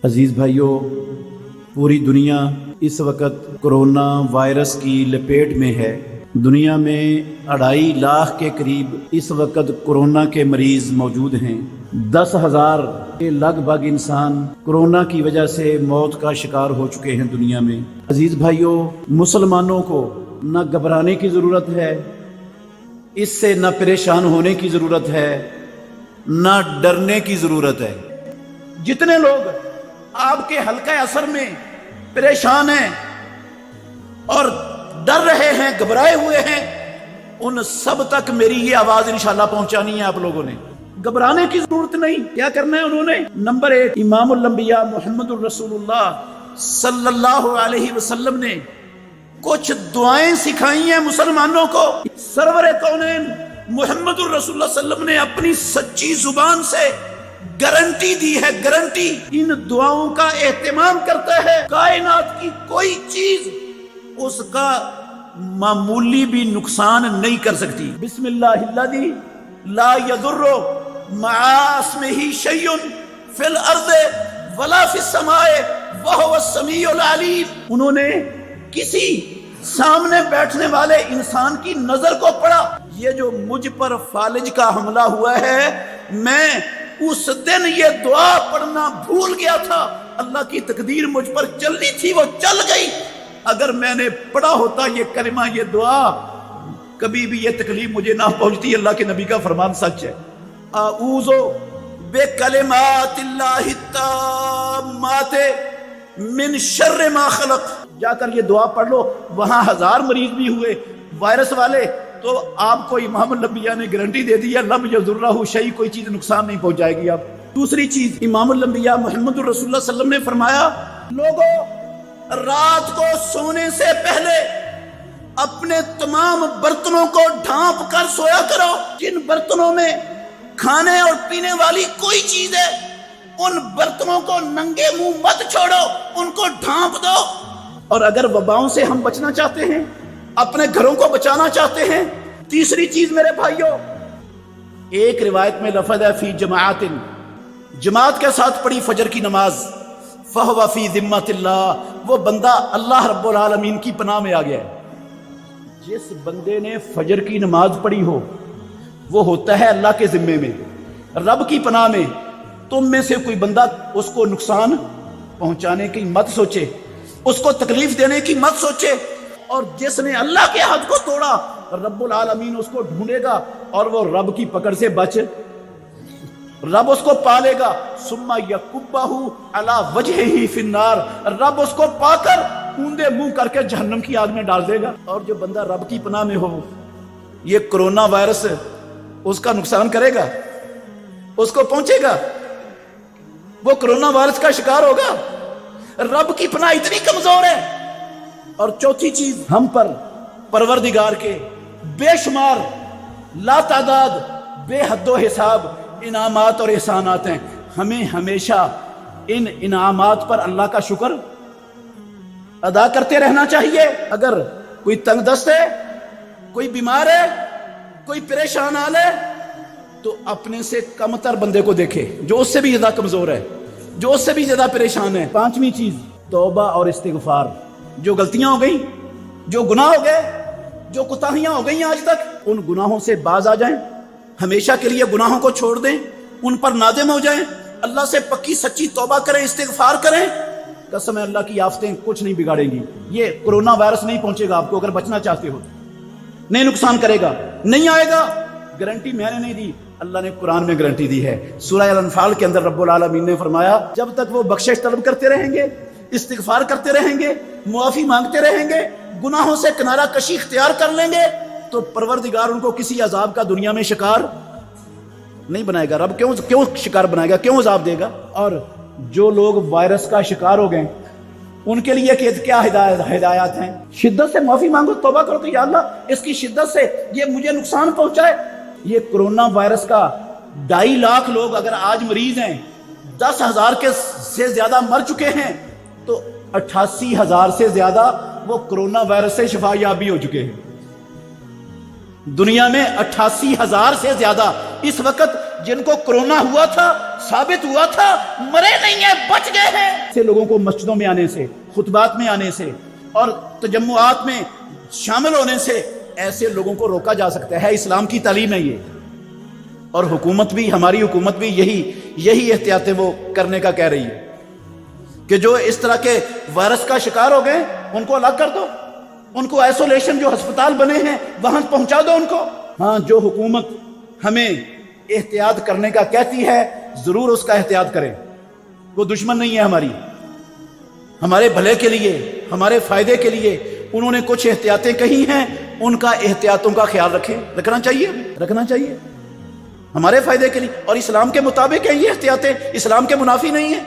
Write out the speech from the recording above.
अजीज़ भाइयों, पूरी दुनिया इस वक्त कोरोना वायरस की लपेट में है। दुनिया में 2.5 लाख के करीब इस वक्त कोरोना के मरीज मौजूद हैं। 10,000 के लगभग इंसान कोरोना की वजह से मौत का शिकार हो चुके हैं दुनिया में। अजीज़ भाइयों, मुसलमानों को न घबराने की ज़रूरत है, इससे न परेशान होने की ज़रूरत है, न डरने की ज़रूरत है। जितने लोग आपके हल्का असर में परेशान हैं और डर रहे हैं, घबराए हुए हैं, उन सब तक मेरी ये आवाज इंशाल्लाह पहुंचानी है। आप लोगों ने घबराने की जरूरत नहीं। क्या करना है उन्होंने? नंबर 1, इमामुल अंबिया मुहम्मदुर रसूलुल्लाह सल्लल्लाहु अलैहि वसल्लम ने कुछ दुआएं सिखाई हैं मुसलमानों को। सरवरे कौनैन मुहम्मदुर रसूलुल्लाह सल्लल्लाहु अलैहि वसल्लम ने अपनी सच्ची जुबान से गारंटी दी है, गारंटी। इन दुआओं का एहतमाम करता है, कायनात की कोई चीज उसका मामूली भी नुकसान नहीं कर सकती। बिस्मिल्लाहिल्लज़ी ला यदुर्रु मआ इस्मिही शैउन फिल अर्दि वला फिस समाए वहुवस समीउल अलीम। उन्होंने किसी सामने बैठने वाले इंसान की नजर को पढ़ा। ये जो मुझ पर फालिज का हमला हुआ है, मैं उस दिन ये दुआ पढ़ना भूल गया था। अल्लाह की तकदीर मुझ पर चलनी थी, वो चल गई। अगर मैंने पढ़ा होता ये कलिमा, ये दुआ, कभी भी ये तकलीफ मुझे ना पहुंचती। अल्लाह के नबी का फरमान सच है। आऊज़ु बिकलिमातिल्लाहि ताम्माति मिन शर्रि मा खलक। जाकर ये दुआ पढ़ लो। वहां 1000 मरीज भी हुए वायरस वाले, तो आपको इमामुल अंबिया ने गारंटी दे दी है, लब यज़ुर्रहु शै, कोई चीज नुकसान नहीं पहुंचाएगी। आप दूसरी चीज, इमामुल अंबिया मुहम्मदुर रसूलुल्लाह सल्लल्लाहु अलैहि वसल्लम ने फरमाया, लोगों रात को सोने से पहले अपने तमाम बर्तनों को ढांप कर सोया करो। जिन बर्तनों में खाने और पीने वाली कोई चीज है, उन बर्तनों को नंगे मुंह मत छोड़ो, उनको ढांप दो। और अगर वबाओं से हम बचना चाहते हैं, अपने घरों को बचाना चाहते हैं, तीसरी चीज मेरे भाइयों, एक रिवायत में लफ्ज़ है फी जमाअतिन, जमात के साथ पढ़ी फजर की नमाज, फहुव फी ज़िम्मतिल्लाह, वो बंदा अल्लाह रब्बुल आलमीन की पनाह में आ गया है। जिस बंदे ने फजर की नमाज पढ़ी हो, वो होता है अल्लाह के जिम्मे में, रब की पनाह में। तुम में से कोई बंदा उसको नुकसान पहुंचाने की मत सोचे, उसको तकलीफ देने की मत सोचे। और जिसने अल्लाह के हद को तोड़ा, रब्बुल आलमीन उसको ढूंढेगा और वो रब की पकड़ से बच, रब उसको पालेगा। सुम्मा यकुब्बहु अला वजहिही फिन्नार, रब उसको पाकर ऊंधे मुंह करके जहन्नम की आग में डाल देगा। और जो बंदा रब की पनाह में हो, ये कोरोना वायरस उसका नुकसान करेगा, उसको पहुंचेगा, वो कोरोना वायरस का शिकार होगा। रब की पनाह इतनी कमजोर है। और चौथी चीज, हम पर परवरदिगार के बेशुमार लातादाद बेहद्दो हिसाब इनामात और एहसानात हैं। हमें हमेशा इन इनामात पर अल्लाह का शुक्र अदा करते रहना चाहिए। अगर कोई तंगदस्त है, कोई बीमार है, कोई परेशान हाल है, तो अपने से कमतर बंदे को देखे जो उससे भी ज्यादा कमजोर है, जो उससे भी ज्यादा परेशान है। पांचवी चीज, तौबा और इस्तिगफार। जो गलतियां हो गई, जो गुनाह हो गए, जो कुताहियां हो गई आज तक, उन गुनाहों से बाज आ जाएं, हमेशा के लिए गुनाहों को छोड़ दें, उन पर नादिम हो जाएं, अल्लाह से पक्की सच्ची तौबा करें, इस्तिगफार करें। कसम है अल्लाह की, आफतें कुछ नहीं बिगाड़ेंगी। ये कोरोना वायरस नहीं पहुंचेगा आपको। अगर बचना चाहते हो, नहीं नुकसान करेगा, नहीं आएगा। गारंटी मैंने नहीं दी, अल्लाह ने कुरान में गारंटी दी है। सूरह अल-अनफाल के अंदर रब्बुल आलमीन ने फरमाया, जब तक वो बख्शिश तलब करते रहेंगे, इस्तिगफार करते रहेंगे, मुआफी मांगते रहेंगे, गुनाहों से किनारा कशी इख्तियार कर लेंगे, तो परवरदिगार उनको किसी अजाब का दुनिया में शिकार नहीं बनाएगा। रब क्यों शिकार बनाएगा, क्यों अजाब देगा? और जो लोग वायरस का शिकार हो गए, उनके लिए क्या हिदायत हैं? शिद्दत से माफी मांगो, तौबा करो कि या अल्लाह, इसकी शिद्दत से ये मुझे नुकसान पहुंचाए। ये कोरोना वायरस का 2.5 लाख लोग अगर आज मरीज हैं, 10,000 के से ज्यादा मर चुके हैं, तो 88,000 से ज्यादा वो कोरोना वायरस से शिफायाब भी हो चुके हैं। दुनिया में 88,000 से ज्यादा इस वक्त जिनको कोरोना हुआ था, ثابت ہوا تھا مرے نہیں ہیں، بچ گئے ہیں۔ ایسے لوگوں کو مسجدوں میں آنے سے، خطبات میں آنے سے اور تجمعات میں شامل ہونے سے ایسے لوگوں کو روکا جا سکتا ہے۔ اسلام کی تعلیم ہے یہ، اور حکومت بھی، ہماری حکومت بھی یہی احتیاطیں وہ کرنے کا کہہ رہی ہے کہ جو اس طرح کے وائرس کا شکار ہو گئے ان کو الگ کر دو، ان کو آئسولیشن جو ہسپتال بنے ہیں وہاں پہنچا دو ان کو۔ ہاں، جو حکومت ہمیں احتیاط کرنے کا کہتی ہے ضرور اس کا احتیاط کریں، وہ دشمن نہیں ہے ہماری، ہمارے بھلے کے لیے، ہمارے فائدے کے لیے انہوں نے کچھ احتیاطیں کہی ہیں، ان کا احتیاطوں کا خیال رکھنا چاہیے ہمارے فائدے کے لیے، اور اسلام کے مطابق ہیں یہ احتیاطیں، اسلام کے منافی نہیں ہیں۔